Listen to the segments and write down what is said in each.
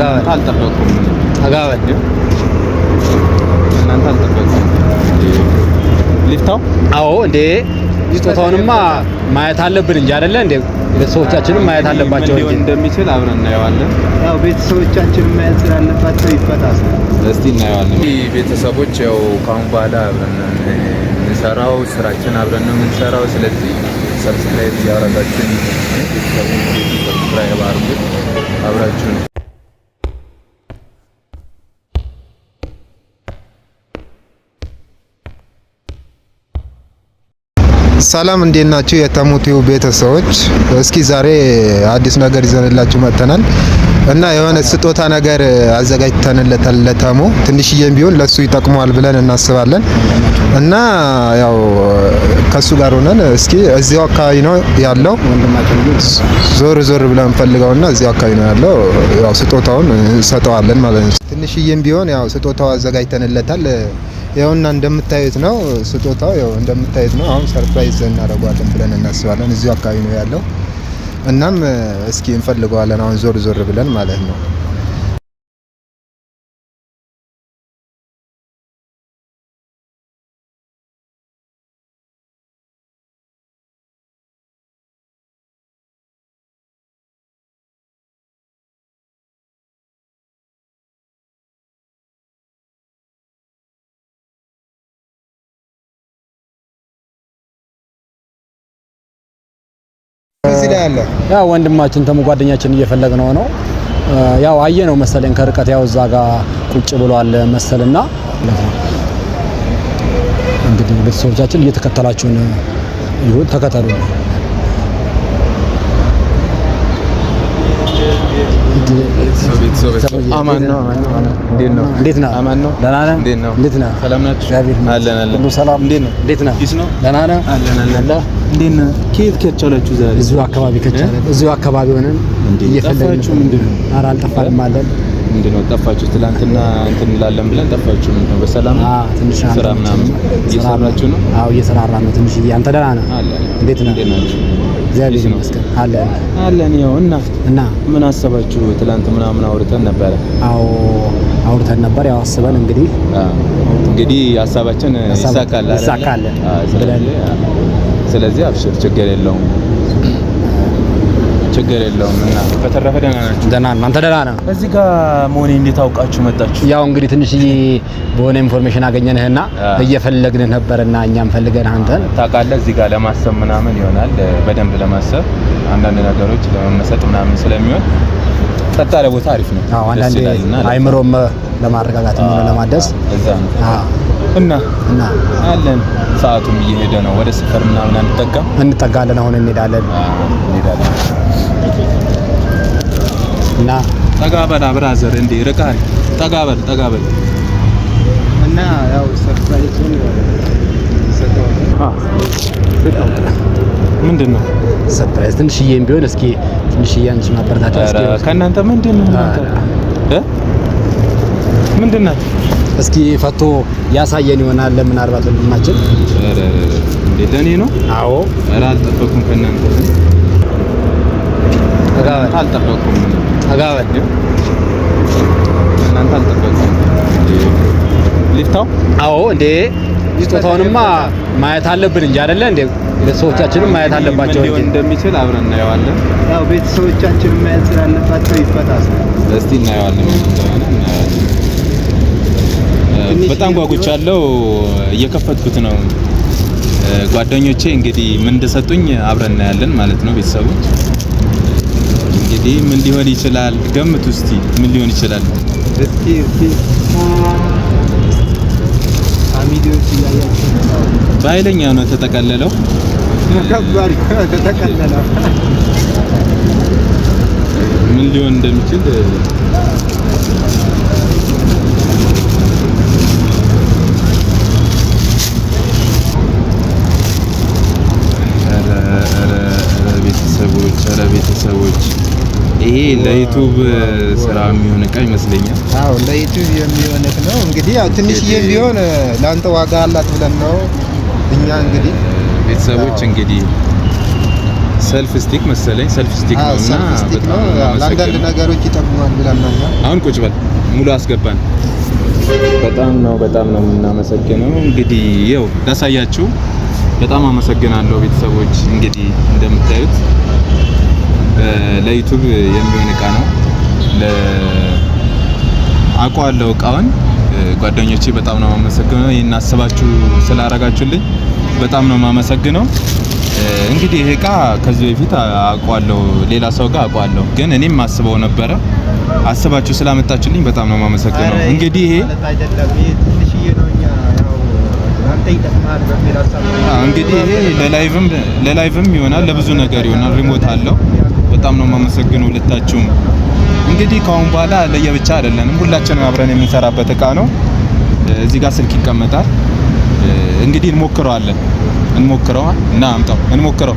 አጋበል አልጠበኩም። አጋበል እናንተ አልጠበኩም። ሊፍታው አዎ እንዴ ስጦታውንማ ማየት አለብን እንጂ አይደለ እንዴ? ቤተሰቦቻችንም ማየት አለባቸው እንጂ እንደሚችል አብረን እናየዋለን። ያው ቤተሰቦቻችን ማየት ስላለባቸው ይፈታስ። እስቲ እናየዋለን። ቤተሰቦች ያው ካሁን በኋላ አብረን እንሰራው ስራችን አብረን ነው የምንሰራው። ስለዚህ ሰብስክራይብ ያደረጋችሁ ቤተሰቦች ሰብስክራይብ አድርጉ አብራችሁ ነው። ሰላም እንዴት ናችሁ? የተሙቲው ቤተሰቦች እስኪ ዛሬ አዲስ ነገር ይዘንላችሁ መጥተናል እና የሆነ ስጦታ ነገር አዘጋጅተንለታል ለተሙ ትንሽዬም ቢሆን ለሱ ይጠቅመዋል ብለን እናስባለን እና ያው ከሱ ጋር ሆነን እስኪ እዚያው አካባቢ ነው ያለው ዞር ብለን ፈልገውና እዚያው አካባቢ ነው ያለው ያው ስጦታውን ሰጠዋለን ማለት ነው። ትንሽዬም ቢሆን ያው ስጦታው አዘጋጅተንለታል። ያውና እንደምታዩት ነው ስጦታው ያው እንደምታዩት ነው። አሁን ሰርፕራይዝ እናደርጋለን ብለን እናስባለን። እዚሁ አካባቢ ነው ያለው። እናም እስኪ እንፈልገዋለን አሁን ዞር ብለን ማለት ነው። ያው ወንድማችን ተሙ ጓደኛችን እየፈለግነው ነው። ያው አየነው መሰለኝ ከርቀት ያው እዛ ጋር ቁጭ ብሏል መሰልና እንግዲህ ቤተሰቦቻችን እየተከተላችሁን ይሁን ተከተሉ። አማን ነው። እንዴት ነህ? አማን ነው። ደህና ነህ? እንዴት ነህ? ሰላም ናችሁ? አለን ሁሉ ሰላም። እንዴት ነህ? ፒስ ነው። ደህና ነህ? አለን። እንዴት ነህ? ከየት ከቻላችሁ ዛሬ? እዚሁ አካባቢ ከቻለ እዚሁ አካባቢ ሆነን እየፈለግን ምንድን ነው? ኧረ አልጠፋንም አለን። ምንድን ነው ጠፋችሁ? ትላንትና እንትን እንላለን ብለን ጠፋችሁ። ምንድን ነው በሰላም ትንሽ ስራ ምናምን እየሰራችሁ ነው? አዎ እየሰራራን ነው ትንሽ። አንተ ደህና ነህ? እንዴት ነህ? እግዚአብሔር ይመስገን አለን። ያው እና ምን አሰባችሁ? ትላንት ምናምን አውርተን ነበረ። አዎ አውርተን ነበር። ያው አስበን እንግዲህ ሀሳባችን ይሳካል። ስለዚህ አብሽር፣ ችግር የለውም። እና በተረፈ ደህና ናችሁ? ደህና ነን። አንተ ደህና ነህ? እዚህ ጋር መሆኔ እንዴት አውቃችሁ መጣችሁ? ያው እንግዲህ ትንሽዬ በሆነ ኢንፎርሜሽን አገኘንህና እየፈለግንህ ነበርና እኛም ፈልገን አንተን ታውቃለህ። እዚህ ጋር ለማሰብ ምናምን ይሆናል፣ በደንብ ለማሰብ አንዳንድ ነገሮች ለመመሰጥ ምናምን ስለሚሆን ጸጥ ያለ ቦታ አሪፍ ነው። አዎ አንዳንዴ አይምሮም ለማረጋጋት እና ለማደስ እዛ ነው። እና አለን። ሰዓቱም እየሄደ ነው። ወደ ሰፈር ምናምን እንጠጋለን። አሁን እንሄዳለን። እና ጠጋበላ ብራዘር እንዴ ርቀሃል። ጠጋበል እና ያው ሰርፕራይዙን ሰጠው። ምንድን ነው ሰርፕራይዝ? ትንሽዬም ቢሆን እስኪ ትንሽዬ አንቺ ማበረታታ እስኪ ከእናንተ ምንድን ነው ምንድን ነው እስኪ ፈቶ ያሳየን ይሆናል። ምናልባት ወንድማችን እንዴ ለኔ ነው? አዎ ኧረ አልጠበኩም ከእናንተ አልጠበኩም። አጋበል እናንተ አልጠበኩም። ሊፍታው አዎ እንዴ ስጦታውንማ ማየት አለብን እንጂ አይደለ እንዴ? ቤተሰቦቻችንም ማየት አለባቸው እንጂ እንደሚችል አብረን እናየዋለን። ያው ቤተሰቦቻችን ማየት ስላለባቸው ይፈታስ። እስቲ እናየዋለን። በጣም ጓጉቻለሁ። እየከፈትኩት ነው። ጓደኞቼ እንግዲህ ምን እንደሰጡኝ አብረን እናያለን ማለት ነው። ቤተሰቦች እንግዲህ ምን ሊሆን ይችላል? ገምቱ እስቲ ምን ሊሆን ይችላል? እስቲ አሚዲዮች ያያችሁ በኃይለኛ ነው ተጠቀለለው። ምን ሊሆን እንደሚችል ቤተሰቦች ይሄ ለዩቲዩብ ስራ የሚሆን እቃ ይመስለኛል። አዎ ለዩቲዩብ የሚሆን ነው። እንግዲህ ያው ትንሽዬ ቢሆን ላንተ ዋጋ አላት ብለን ነው እኛ እንግዲህ ቤተሰቦች እንግዲህ ሰልፍ ስቲክ መሰለኝ ሰልፍ ስቲክ ነውና በጣም ለአንዳንድ ነገሮች ይጠቅማል ብለናል። አሁን ቁጭ በል ሙሉ አስገባን። በጣም ነው የምናመሰግነው። እንግዲህ ይኸው ላሳያችሁ። በጣም አመሰግናለሁ ቤተሰቦች። እንግዲህ እንደምታዩት ለዩቲዩብ የሚሆን እቃ ነው። አውቀዋለሁ እቃውን። ጓደኞቼ በጣም ነው የማመሰግነው። ይሄን አስባችሁ ስላደረጋችሁልኝ በጣም ነው የማመሰግነው። እንግዲህ ይሄ እቃ ከዚህ በፊት አውቀዋለሁ፣ ሌላ ሰው ጋር አውቀዋለሁ፣ ግን እኔም አስበው ነበረ። አስባችሁ ስላመጣችሁልኝ በጣም ነው የማመሰግነው። እንግዲህ ይሄ እንግዲህ ይሄ ለላይቭም ይሆናል፣ ለብዙ ነገር ይሆናል። ሪሞት አለው። በጣም ነው የማመሰግነው ሁለታችሁም። እንግዲህ ከአሁን በኋላ ለየብቻ አይደለንም፣ ሁላችንም አብረን የምንሰራበት እቃ ነው። እዚህ ጋር ስልክ ይቀመጣል። እንግዲህ እንሞክረዋለን። እና አምጣው እንሞክረው።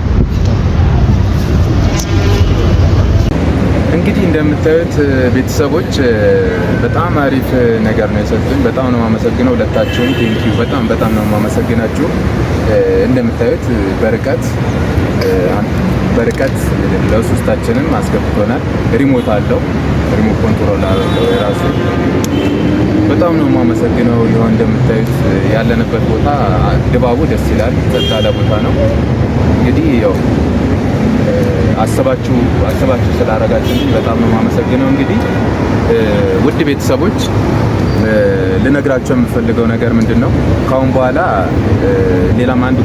እንግዲህ እንደምታዩት ቤተሰቦች በጣም አሪፍ ነገር ነው የሰጡኝ። በጣም ነው የማመሰግነው ሁለታችሁም። ቴንኪው በጣም ነው የማመሰግናችሁ። እንደምታዩት በርቀት ለሶስታችንም አስገብቶናል። ሪሞት አለው፣ ሪሞት ኮንትሮል አለው የራሱ። በጣም ነው የማመሰግነው። ይኸው እንደምታዩት ያለንበት ቦታ ድባቡ ደስ ይላል፣ ጸጥ ያለ ቦታ ነው። እንግዲህ ያው አስባችሁ ስላደረጋችሁ በጣም ነው የማመሰግነው። እንግዲህ ውድ ቤተሰቦች ልነግራችሁ የምፈልገው ነገር ምንድነው፣ ካሁን በኋላ ሌላም አንድ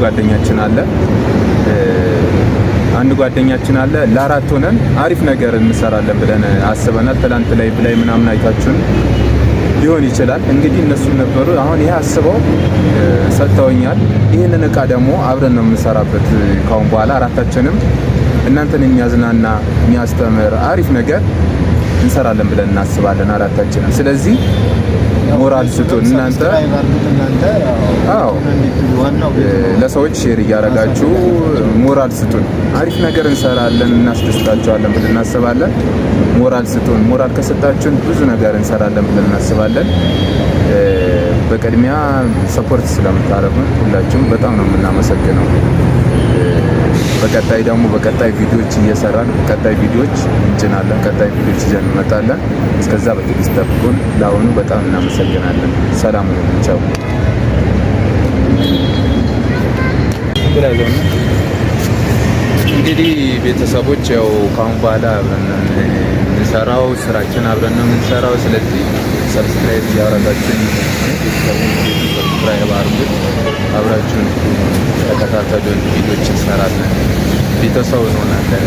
ጓደኛችን አለ ለአራት ሆነን አሪፍ ነገር እንሰራለን ብለን አስበናል። ትላንት ላይ ምናምን አይታችሁን ሊሆን ይችላል። እንግዲህ እነሱም ነበሩ አሁን ይሄ አስበው ሰጥተውኛል። ይሄንን እቃ ደግሞ አብረን ነው የምንሰራበት ካሁን በኋላ አራታችንም እናንተን የሚያዝናና የሚያስተምር አሪፍ ነገር እንሰራለን ብለን እናስባለን አራታችንም። ስለዚህ ሞራል ስጡን እናንተ። አዎ ለሰዎች ሼር እያደረጋችሁ ሞራል ስጡን። አሪፍ ነገር እንሰራለን፣ እናስደስታቸዋለን ብለን እናስባለን። ሞራል ስጡን። ሞራል ከሰጣችሁን ብዙ ነገር እንሰራለን ብለን እናስባለን። በቅድሚያ ሰፖርት ስለምታደርጉን ሁላችሁም በጣም ነው የምናመሰግነው። በቀጣይ ቪዲዮዎች እየሰራን ቀጣይ ቪዲዮዎች እንጭናለን። ቀጣይ ቪዲዮዎች ይዘን እንመጣለን። እስከዛ በትዕግስት ጠብቁን። ለአሁኑ በጣም እናመሰግናለን። ሰላም ነው። ቻው። እንግዲህ ቤተሰቦች ያው ካሁን በኋላ አብረን የምንሰራው ስራችን አብረን ነው የምንሰራው። ስለዚህ ሰብስክራይብ እያደረጋችሁ ሰብስክራይብ አድርጉት። አብራችሁን ተከታተሉን። ቪዲዮዎች እንሰራለን፣ ቤተሰብ እንሆናለን።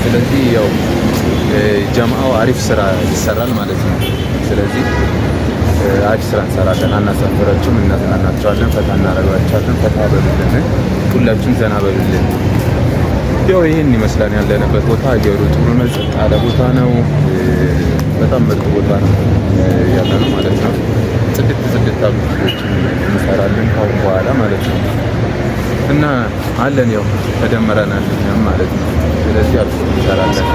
ስለዚህ ያው ጀማዓው አሪፍ ስራ ይሰራል ማለት ነው። ስለዚህ አሪፍ ስራ እንሰራለን፣ አናሳፍራችሁም፣ እናዝናናችኋለን፣ ፈታ እናደርጋችኋለን። ፈታ በሉልን፣ ሁላችሁም ዘና በሉልን። ያው ይሄን ይመስላል ያለንበት ቦታ። አየሩ ጥሩ ነው፣ ጸጥ ያለ ቦታ ነው። በጣም ምርጥ ቦታ ነው ያለነው ማለት ነው። ጽድት ያሉ ቪዲዮዎችን እንሰራለን ካሁን በኋላ ማለት ነው። እና አለን ያው ተደምረናል ማለት ነው። ስለዚህ አልፎ እንሰራለን።